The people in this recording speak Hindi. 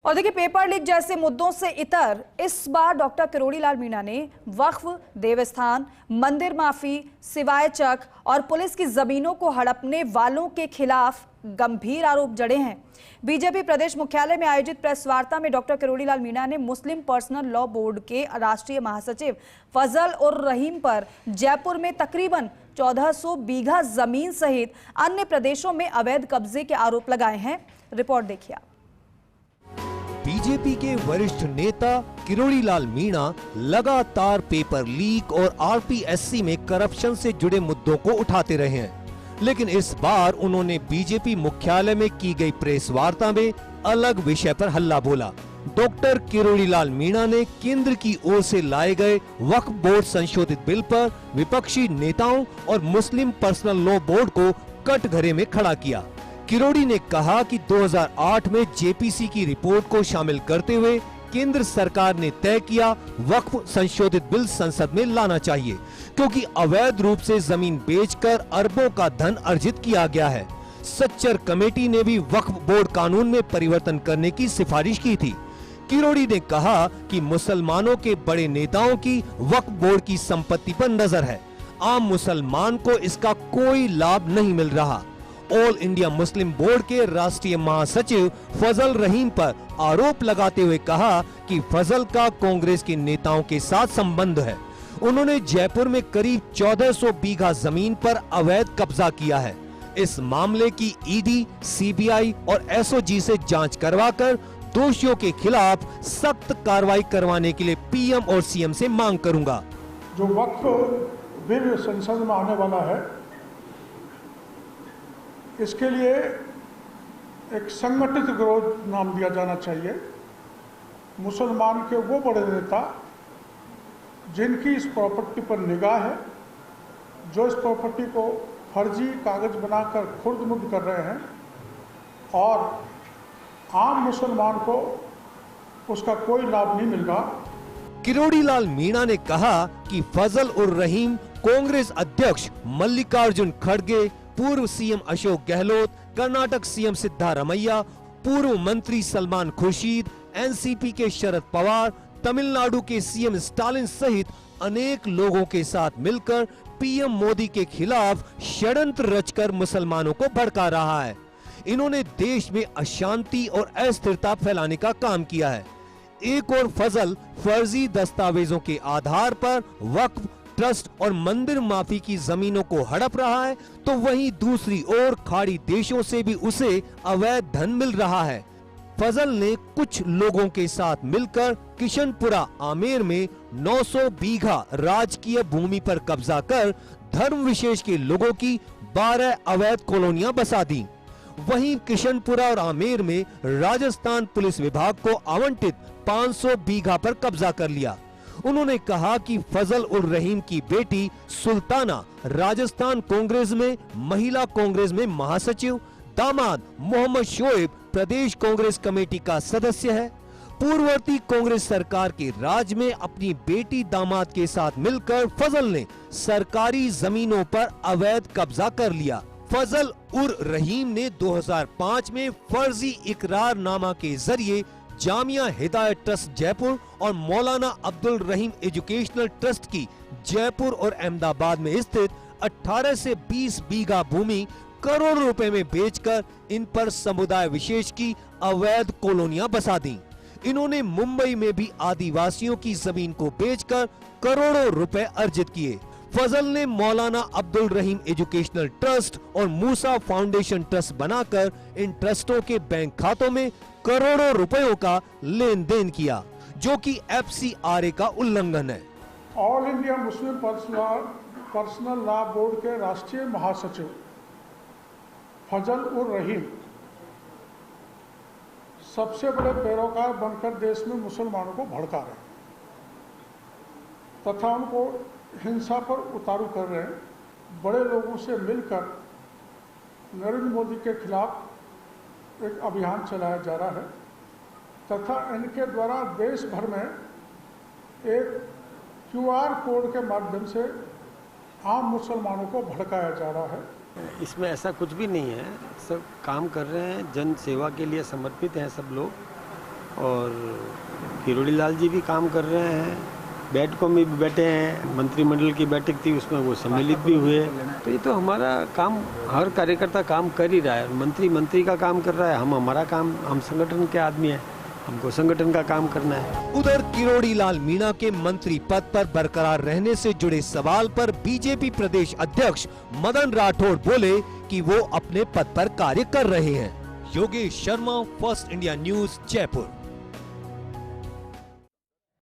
और देखिए, पेपर लीक जैसे मुद्दों से इतर इस बार डॉक्टर किरोड़ी लाल मीणा ने वक्फ, देवस्थान, मंदिर माफी, सिवाय चक और पुलिस की जमीनों को हड़पने वालों के खिलाफ गंभीर आरोप जड़े हैं। बीजेपी प्रदेश मुख्यालय में आयोजित प्रेस वार्ता में डॉक्टर किरोड़ी लाल मीणा ने मुस्लिम पर्सनल लॉ बोर्ड के राष्ट्रीय महासचिव फजल उर रहीम पर जयपुर में तकरीबन 1400 बीघा जमीन सहित अन्य प्रदेशों में अवैध कब्जे के आरोप लगाए हैं। रिपोर्ट देखिए। बीजेपी के वरिष्ठ नेता किरोड़ी लाल मीणा लगातार पेपर लीक और आरपीएससी में करप्शन से जुड़े मुद्दों को उठाते रहे हैं, लेकिन इस बार उन्होंने बीजेपी मुख्यालय में की गई प्रेस वार्ता में अलग विषय पर हल्ला बोला। डॉक्टर किरोड़ी लाल मीणा ने केंद्र की ओर से लाए गए वक्फ बोर्ड संशोधित बिल पर विपक्षी नेताओं और मुस्लिम पर्सनल लॉ बोर्ड को कटघरे में खड़ा किया। किरोड़ी ने कहा कि 2008 में जेपीसी की रिपोर्ट को शामिल करते हुए केंद्र सरकार ने तय किया वक्फ संशोधित बिल संसद में लाना चाहिए, क्योंकि अवैध रूप से जमीन बेचकर अरबों का धन अर्जित किया गया है। सच्चर कमेटी ने भी वक्फ बोर्ड कानून में परिवर्तन करने की सिफारिश की थी। किरोड़ी ने कहा कि मुसलमानों के बड़े नेताओं की वक्फ बोर्ड की संपत्ति पर नजर है, आम मुसलमान को इसका कोई लाभ नहीं मिल रहा। ऑल इंडिया मुस्लिम बोर्ड के राष्ट्रीय महासचिव फजल रहीम पर आरोप लगाते हुए कहा कि फजल का कांग्रेस के नेताओं के साथ संबंध है। उन्होंने जयपुर में करीब 1400 बीघा जमीन पर अवैध कब्जा किया है। इस मामले की ईडी, सीबीआई और एसओजी से जांच करवाकर दोषियों के खिलाफ सख्त कार्रवाई करवाने के लिए पीएम और सीएम से मांग करूंगा। जो वक्फ बिल संसद में आने वाला है, इसके लिए एक संगठित विरोध नाम दिया जाना चाहिए। मुसलमान के वो बड़े नेता जिनकी इस प्रॉपर्टी पर निगाह है, जो इस प्रॉपर्टी को फर्जी कागज बनाकर खुर्द-मुर्द कर रहे हैं और आम मुसलमान को उसका कोई लाभ नहीं मिल रहा। किरोड़ी लाल मीणा ने कहा कि फजल उर रहीम कांग्रेस अध्यक्ष मल्लिकार्जुन खड़गे, पूर्व सीएम अशोक गहलोत, कर्नाटक सीएम सिद्धारमैया, पूर्व मंत्री सलमान खुर्शीद, एनसीपी के शरद पवार, तमिलनाडु के सीएम स्टालिन सहित अनेक लोगों के साथ मिलकर पीएम मोदी के खिलाफ षड्यंत्र रचकर मुसलमानों को भड़का रहा है। इन्होंने देश में अशांति और अस्थिरता फैलाने का काम किया है। एक और फजल फर्जी दस्तावेजों के आधार पर वक्फ, ट्रस्ट और मंदिर माफी की जमीनों को हड़प रहा है, तो वहीं दूसरी ओर खाड़ी देशों से भी उसे अवैध धन मिल रहा है। फजल ने कुछ लोगों के साथ मिलकर किशनपुरा आमेर में 900 बीघा राजकीय भूमि पर कब्जा कर धर्म विशेष के लोगों की 12 अवैध कॉलोनियां बसा दी। वहीं किशनपुरा और आमेर में राजस्थान पुलिस विभाग को आवंटित 500 बीघा पर कब्जा कर लिया। उन्होंने कहा कि फजल उर रहीम की बेटी सुल्ताना राजस्थान कांग्रेस में, महिला कांग्रेस में महासचिव, दामाद मोहम्मद शोएब प्रदेश कांग्रेस कमेटी का सदस्य है। पूर्ववर्ती कांग्रेस सरकार के राज में अपनी बेटी दामाद के साथ मिलकर फजल ने सरकारी जमीनों पर अवैध कब्जा कर लिया। फजल उर रहीम ने 2005 में फर्जी इकरारनामा के जरिए जामिया हिदायत ट्रस्ट जयपुर और मौलाना अब्दुल रहीम एजुकेशनल ट्रस्ट की जयपुर और अहमदाबाद में स्थित 18 से 20 बीघा भूमि करोड़ों रुपए में बेचकर इन पर समुदाय विशेष की अवैध कॉलोनियां बसा दी। इन्होंने मुंबई में भी आदिवासियों की जमीन को बेचकर करोड़ों रुपए अर्जित किए। फजल ने मौलाना अब्दुल रहीम एजुकेशनल ट्रस्ट और मूसा फाउंडेशन ट्रस्ट बनाकर इन ट्रस्टों के बैंक खातों में करोड़ों रुपयों का लेन देन किया, जो कि एफसीआरए का उल्लंघन है। All India Muslim personal law board के राष्ट्रीय महासचिव फजल उर रहीम सबसे बड़े पैरोकार बनकर देश में मुसलमानों को भड़का रहे तथा उनको हिंसा पर उतारू कर रहे हैं। बड़े लोगों से मिलकर नरेंद्र मोदी के खिलाफ एक अभियान चलाया जा रहा है तथा इनके द्वारा देश भर में एक क्यूआर कोड के माध्यम से आम मुसलमानों को भड़काया जा रहा है। इसमें ऐसा कुछ भी नहीं है, सब काम कर रहे हैं, जन सेवा के लिए समर्पित हैं सब लोग। और किरोड़ी लाल जी भी काम कर रहे हैं, बैठकों में भी बैठे हैं, मंत्रिमंडल की बैठक थी उसमें वो सम्मिलित भी हुए। तो ये तो हमारा काम, हर कार्यकर्ता काम कर ही रहा है। मंत्री का काम कर रहा है, हम हमारा काम, हम संगठन के आदमी हैं, हमको संगठन का काम करना है। उधर किरोड़ी लाल मीणा के मंत्री पद पर बरकरार रहने से जुड़े सवाल पर बीजेपी प्रदेश अध्यक्ष मदन राठौड़ बोले कि वो अपने पद पर कार्य कर रहे हैं। Yogesh Sharma, first India news, Jaipur.